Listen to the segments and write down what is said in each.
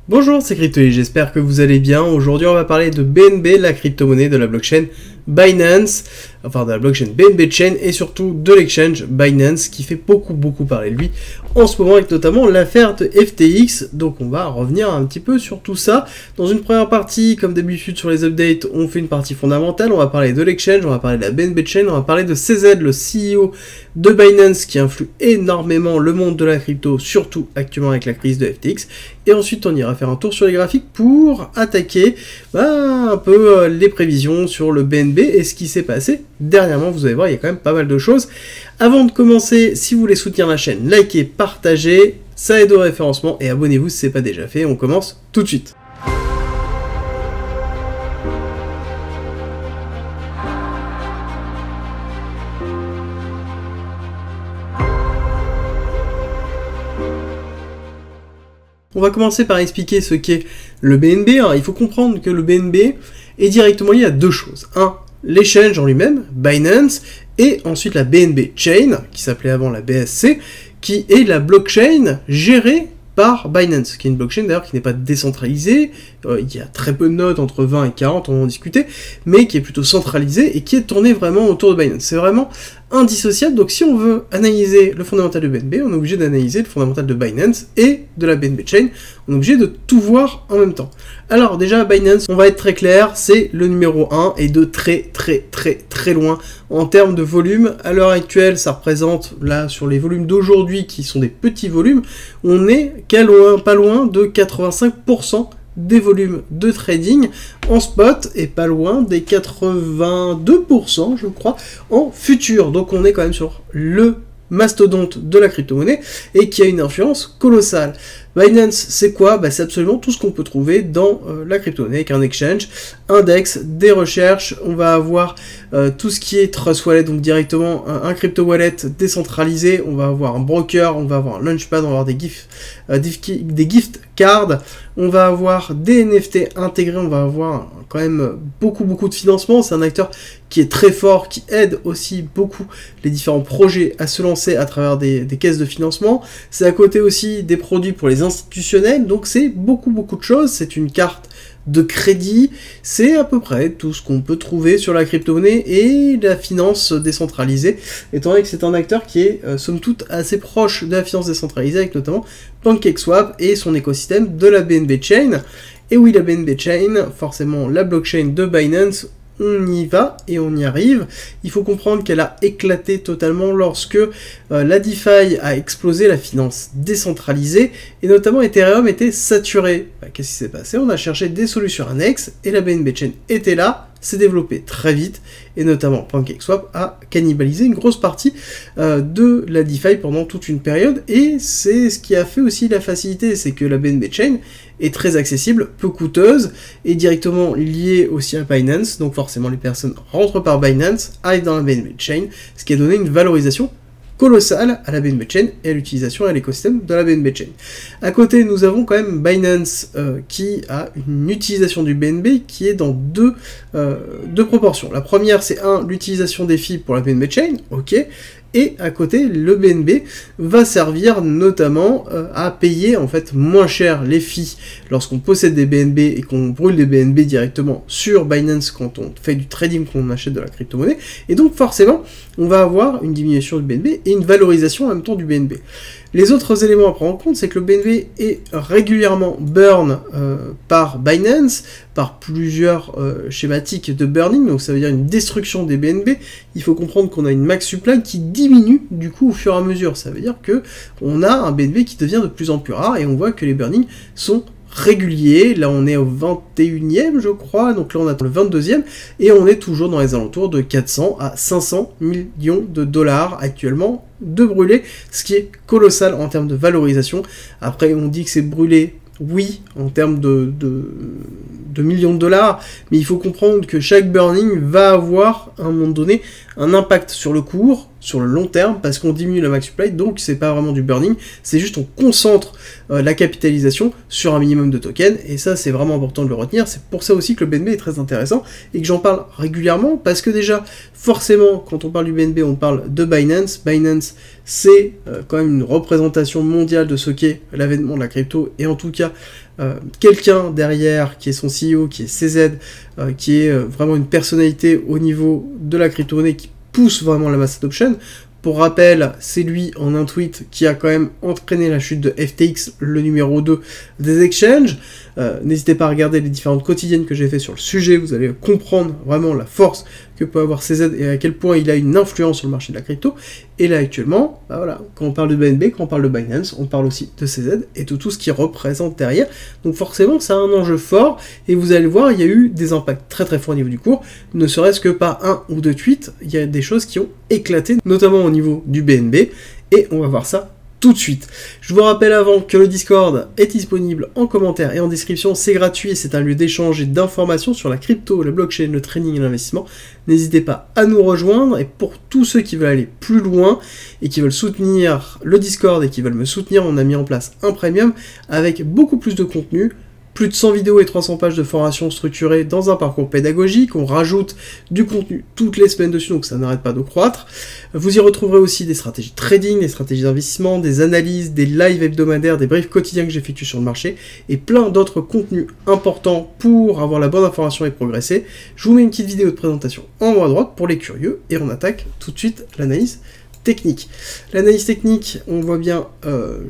Bonjour, c'est Cryptoï, j'espère que vous allez bien. Aujourd'hui, on va parler de BNB, la crypto-monnaie de la blockchain Binance, enfin de la blockchain BNB Chain et surtout de l'exchange Binance qui fait beaucoup parler de lui en ce moment avec notamment l'affaire de FTX. Donc on va revenir un petit peu sur tout ça. Dans une première partie, comme d'habitude sur les updates, on fait une partie fondamentale, on va parler de l'exchange, on va parler de la BNB Chain, on va parler de CZ, le CEO de Binance qui influe énormément le monde de la crypto, surtout actuellement avec la crise de FTX. Et ensuite on ira faire un tour sur les graphiques pour attaquer un peu les prévisions sur le BNB et ce qui s'est passé dernièrement. Vous allez voir, il y a quand même pas mal de choses. Avant de commencer, si vous voulez soutenir la chaîne, likez, partagez, ça aide au référencement et abonnez-vous si ce n'est pas déjà fait. On commence tout de suite. On va commencer par expliquer ce qu'est le BNB. Alors, il faut comprendre que le BNB est directement lié à deux choses. Un, l'échange en lui-même, Binance, et ensuite la BNB Chain, qui s'appelait avant la BSC, qui est la blockchain gérée par Binance, qui est une blockchain d'ailleurs qui n'est pas décentralisée, il y a très peu de nodes, entre 20 et 40, on va en discuter, mais qui est plutôt centralisée et qui est tournée vraiment autour de Binance. C'est vraiment indissociable, donc si on veut analyser le fondamental de BNB, on est obligé d'analyser le fondamental de Binance et de la BNB Chain, on est obligé de tout voir en même temps. Alors déjà, Binance, on va être très clair, c'est le numéro 1 et de très loin en termes de volume. À l'heure actuelle, ça représente, là, sur les volumes d'aujourd'hui, qui sont des petits volumes, on est pas loin de 85% des volumes de trading en spot et pas loin des 82%, je crois, en futur. Donc on est quand même sur le mastodonte de la crypto-monnaie et qui a une influence colossale. Binance, c'est quoi? C'est absolument tout ce qu'on peut trouver dans la crypto-monnaie, avec un exchange, index, des recherches, on va avoir tout ce qui est Trust Wallet, donc directement un crypto wallet décentralisé, on va avoir un broker, on va avoir un launchpad, on va avoir des gift cards, on va avoir des NFT intégrés, on va avoir quand même beaucoup de financement. C'est un acteur qui est très fort, qui aide aussi beaucoup les différents projets à se lancer à travers des caisses de financement. C'est à côté aussi des produits pour les institutionnels, donc c'est beaucoup de choses. C'est une carte de crédit, c'est à peu près tout ce qu'on peut trouver sur la crypto-monnaie et la finance décentralisée, étant donné que c'est un acteur qui est somme toute assez proche de la finance décentralisée, avec notamment PancakeSwap et son écosystème de la BNB Chain. Et oui, la BNB Chain, forcément la blockchain de Binance, on y va et on y arrive. Il faut comprendre qu'elle a éclaté totalement lorsque la DeFi a explosé, la finance décentralisée, et notamment Ethereum était saturé. Qu'est-ce qui s'est passé? On a cherché des solutions annexes, et la BNB Chain était là, s'est développé très vite, et notamment PancakeSwap a cannibalisé une grosse partie de la DeFi pendant toute une période, et c'est ce qui a fait aussi la facilité, c'est que la BNB Chain est très accessible, peu coûteuse, et directement liée aussi à Binance, donc forcément les personnes rentrent par Binance, arrivent dans la BNB Chain, ce qui a donné une valorisation colossale à la BNB Chain et à l'utilisation et à l'écosystème de la BNB Chain. À côté, nous avons quand même Binance qui a une utilisation du BNB qui est dans deux proportions. La première, c'est l'utilisation des fees pour la BNB Chain, ok, et à côté, le BNB va servir notamment à payer en fait moins cher les fees lorsqu'on possède des BNB et qu'on brûle des BNB directement sur Binance quand on fait du trading, qu'on achète de la crypto-monnaie. Et donc forcément, on va avoir une diminution du BNB et une valorisation en même temps du BNB. Les autres éléments à prendre en compte, c'est que le BNB est régulièrement burn par Binance, par plusieurs schématiques de burning, donc ça veut dire une destruction des BNB. Il faut comprendre qu'on a une max supply qui diminue du coup au fur et à mesure. Ça veut dire que on a un BNB qui devient de plus en plus rare et on voit que les burnings sont régulier. Là on est au 21e je crois, donc là on attend le 22e et on est toujours dans les alentours de 400 à 500 millions de dollars actuellement de brûlés, ce qui est colossal en termes de valorisation. Après on dit que c'est brûlé, oui, en termes de millions de dollars, mais il faut comprendre que chaque burning va avoir à un moment donné un impact sur le cours, sur le long terme, parce qu'on diminue la max supply, donc c'est pas vraiment du burning, c'est juste on concentre la capitalisation sur un minimum de tokens, et ça c'est vraiment important de le retenir. C'est pour ça aussi que le BNB est très intéressant, et que j'en parle régulièrement, parce que déjà, forcément, quand on parle du BNB, on parle de Binance. Binance, c'est quand même une représentation mondiale de ce qu'est l'avènement de la crypto, et en tout cas, quelqu'un derrière qui est son CEO, qui est CZ, qui est vraiment une personnalité au niveau de la crypto-monnaie qui pousse vraiment la mass adoption. Pour rappel, c'est lui en un tweet qui a quand même entraîné la chute de FTX, le numéro 2 des exchanges. N'hésitez pas à regarder les différentes quotidiennes que j'ai fait sur le sujet, vous allez comprendre vraiment la force que peut avoir CZ et à quel point il a une influence sur le marché de la crypto. Et là actuellement, bah voilà, quand on parle de BNB, quand on parle de Binance, on parle aussi de CZ et de tout ce qu'il représente derrière. Donc forcément, c'est un enjeu fort et vous allez voir, il y a eu des impacts très très forts au niveau du cours, ne serait-ce que par un ou deux tweets, il y a des choses qui ont éclaté, notamment au niveau du BNB, et on va voir ça tout de suite. Je vous rappelle avant que le Discord est disponible en commentaire et en description, c'est gratuit et c'est un lieu d'échange et d'informations sur la crypto, la blockchain, le trading et l'investissement. N'hésitez pas à nous rejoindre et pour tous ceux qui veulent aller plus loin et qui veulent soutenir le Discord et qui veulent me soutenir, on a mis en place un premium avec beaucoup plus de contenu. Plus de 100 vidéos et 300 pages de formation structurées dans un parcours pédagogique. On rajoute du contenu toutes les semaines dessus, donc ça n'arrête pas de croître. Vous y retrouverez aussi des stratégies de trading, des stratégies d'investissement, des analyses, des lives hebdomadaires, des briefs quotidiens que j'effectue sur le marché, et plein d'autres contenus importants pour avoir la bonne information et progresser. Je vous mets une petite vidéo de présentation en haut à droite pour les curieux, et on attaque tout de suite l'analyse technique. L'analyse technique, on voit bien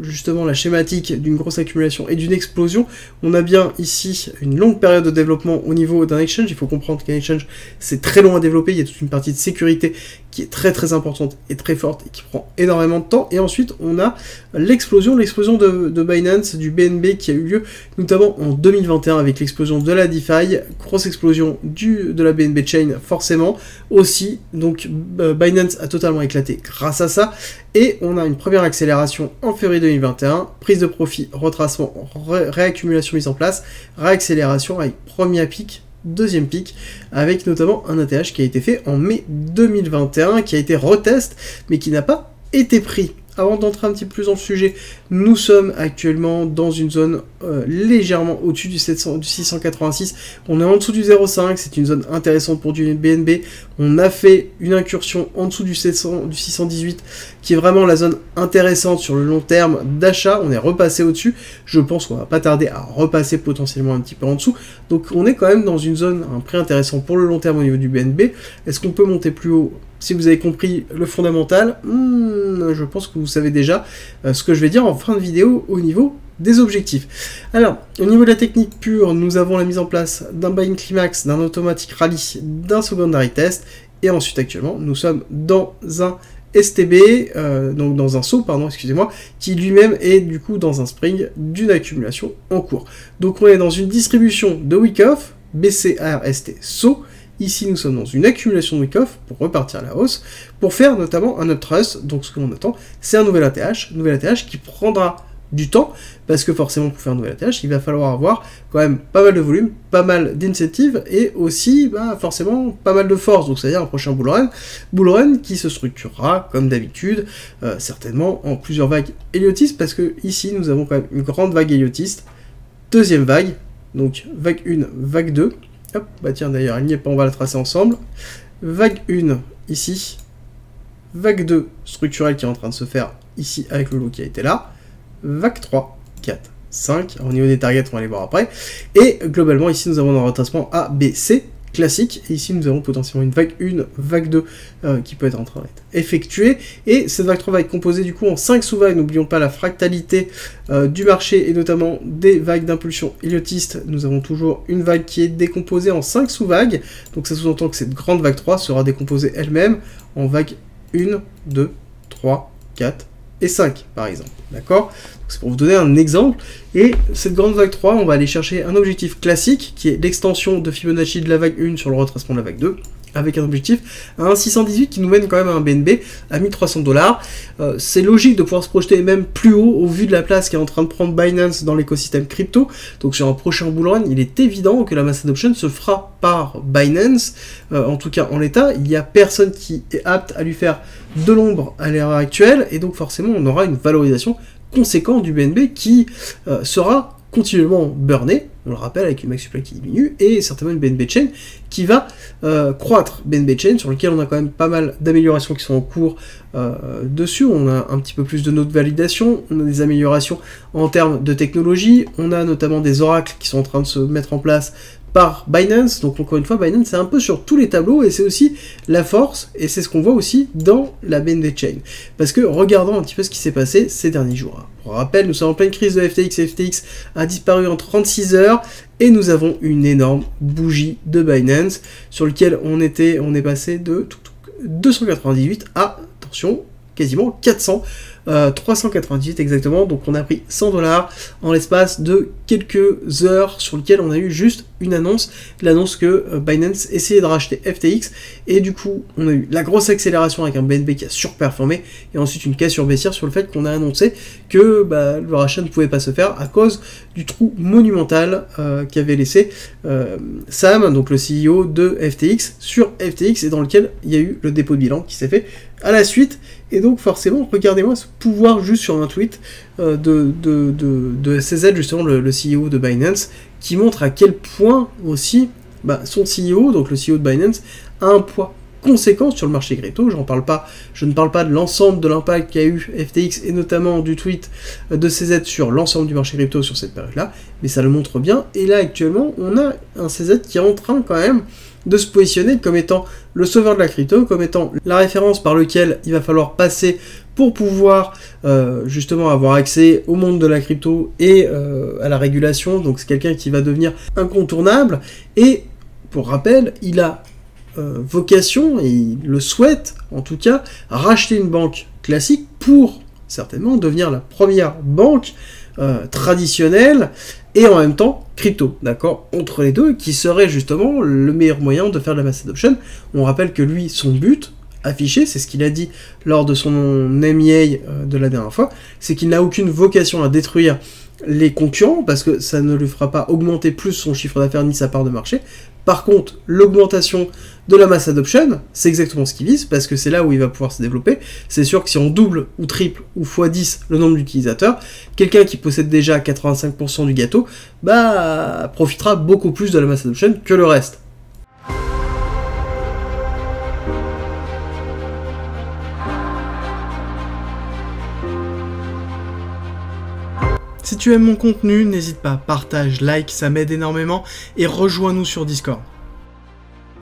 justement la schématique d'une grosse accumulation et d'une explosion. On a bien ici une longue période de développement au niveau d'un exchange. Il faut comprendre qu'un exchange, c'est très long à développer. Il y a toute une partie de sécurité qui est très très importante et très forte et qui prend énormément de temps. Et ensuite, on a l'explosion de Binance, du BNB qui a eu lieu notamment en 2021 avec l'explosion de la DeFi, grosse explosion de la BNB Chain forcément aussi. Donc Binance a totalement éclaté grâce à ça. Et on a une première accélération en février 2021, prise de profit, retracement, réaccumulation mise en place, réaccélération avec premier pic, deuxième pic, avec notamment un ATH qui a été fait en mai 2021, qui a été retest, mais qui n'a pas été pris. Avant d'entrer un petit peu plus dans le sujet, nous sommes actuellement dans une zone légèrement au-dessus du 686. On est en dessous du 0,5, c'est une zone intéressante pour du BNB. On a fait une incursion en dessous du 618, qui est vraiment la zone intéressante sur le long terme d'achat. On est repassé au-dessus. Je pense qu'on va pas tarder à repasser potentiellement un petit peu en dessous. Donc on est quand même dans une zone, un prix intéressant pour le long terme au niveau du BNB. Est-ce qu'on peut monter plus haut ? Si vous avez compris le fondamental, je pense que vous savez déjà ce que je vais dire en fin de vidéo au niveau des objectifs. Alors, au niveau de la technique pure, nous avons la mise en place d'un buying climax, d'un automatic rally, d'un secondary test, et ensuite actuellement, nous sommes dans un STB, donc dans un saut, pardon, excusez-moi, qui lui-même est du coup dans un spring d'une accumulation en cours. Donc on est dans une distribution de wick-off, BCRST saut. Ici, nous sommes dans une accumulation de wick-off pour repartir à la hausse, pour faire notamment un uptrust. Donc, ce que l'on attend, c'est un nouvel ATH qui prendra du temps, parce que forcément, pour faire un nouvel ATH, il va falloir avoir quand même pas mal de volume, pas mal d'incentives, et aussi, forcément, pas mal de force. Donc, c'est-à-dire un prochain bull run qui se structurera, comme d'habitude, certainement en plusieurs vagues héliotistes, parce que ici, nous avons quand même une grande vague héliotiste, deuxième vague, donc vague 1, vague 2, hop, tiens d'ailleurs, il n'y est pas, on va la tracer ensemble. Vague 1, ici. Vague 2, structurelle qui est en train de se faire ici avec le lot qui a été là. Vague 3, 4, 5. Au niveau des targets, on va les voir après. Et globalement, ici, nous avons un retracement A, B, C classique. Et ici, nous avons potentiellement une vague 1, vague 2 qui peut être en train d'être effectuée. Et cette vague 3 va être composée du coup en 5 sous-vagues. N'oublions pas la fractalité du marché et notamment des vagues d'impulsion héliotiste. Nous avons toujours une vague qui est décomposée en 5 sous-vagues. Donc ça sous-entend que cette grande vague 3 sera décomposée elle-même en vague 1, 2, 3, 4 et 5 par exemple. D'accord ? C'est pour vous donner un exemple. Et cette grande vague 3, on va aller chercher un objectif classique qui est l'extension de Fibonacci de la vague 1 sur le retracement de la vague 2, avec un objectif à 1,618 qui nous mène quand même à un BNB à 1300 $. C'est logique de pouvoir se projeter même plus haut au vu de la place qui est en train de prendre Binance dans l'écosystème crypto. Donc sur un prochain bull run, il est évident que la mass adoption se fera par Binance. En tout cas en l'état, il n'y a personne qui est apte à lui faire de l'ombre à l'heure actuelle, et donc forcément on aura une valorisation conséquente du BNB qui sera continuellement burner, on le rappelle, avec une max supply qui diminue, et certainement une BNB chain qui va croître. BNB chain sur lequel on a quand même pas mal d'améliorations qui sont en cours dessus. On a un petit peu plus de nodes de validation, on a des améliorations en termes de technologie, on a notamment des oracles qui sont en train de se mettre en place par Binance. Donc encore une fois, Binance c'est un peu sur tous les tableaux, et c'est aussi la force, et c'est ce qu'on voit aussi dans la BNB chain. Parce que regardons un petit peu ce qui s'est passé ces derniers jours. Pour rappel, nous sommes en pleine crise de FTX, FTX a disparu en 36 heures, et nous avons une énorme bougie de Binance, sur lequel on est passé de 298 à, attention, quasiment 400, 398 exactement, donc on a pris 100 $ en l'espace de quelques heures, sur lequel on a eu juste une annonce, l'annonce que Binance essayait de racheter FTX, et du coup on a eu la grosse accélération avec un BNB qui a surperformé, et ensuite une cassure baissière sur le fait qu'on a annoncé que le rachat ne pouvait pas se faire à cause du trou monumental qu'avait laissé Sam, donc le CEO de FTX, sur FTX, et dans lequel il y a eu le dépôt de bilan qui s'est fait à la suite. Et donc forcément, regardez-moi ce pouvoir juste sur un tweet de CZ, justement le CEO de Binance, qui montre à quel point aussi son CEO, donc le CEO de Binance, a un poids conséquent sur le marché crypto. Je ne parle pas de l'ensemble de l'impact qu'a eu FTX, et notamment du tweet de CZ sur l'ensemble du marché crypto sur cette période-là, mais ça le montre bien. Et là actuellement, on a un CZ qui est en train quand même de se positionner comme étant le sauveur de la crypto, comme étant la référence par lequel il va falloir passer pour pouvoir justement avoir accès au monde de la crypto et à la régulation. Donc c'est quelqu'un qui va devenir incontournable, et pour rappel, il a vocation, et il le souhaite en tout cas, racheter une banque classique pour certainement devenir la première banque traditionnelle et en même temps crypto, d'accord, entre les deux, qui serait justement le meilleur moyen de faire de la mass adoption. On rappelle que lui, son but affiché, c'est ce qu'il a dit lors de son MEA de la dernière fois, c'est qu'il n'a aucune vocation à détruire les concurrents, parce que ça ne lui fera pas augmenter plus son chiffre d'affaires ni sa part de marché. Par contre, l'augmentation de la mass adoption, c'est exactement ce qu'il vise, parce que c'est là où il va pouvoir se développer. C'est sûr que si on double ou triple ou x10 le nombre d'utilisateurs, quelqu'un qui possède déjà 85% du gâteau, profitera beaucoup plus de la mass adoption que le reste. Si tu aimes mon contenu, n'hésite pas, partage, like, ça m'aide énormément, et rejoins-nous sur Discord.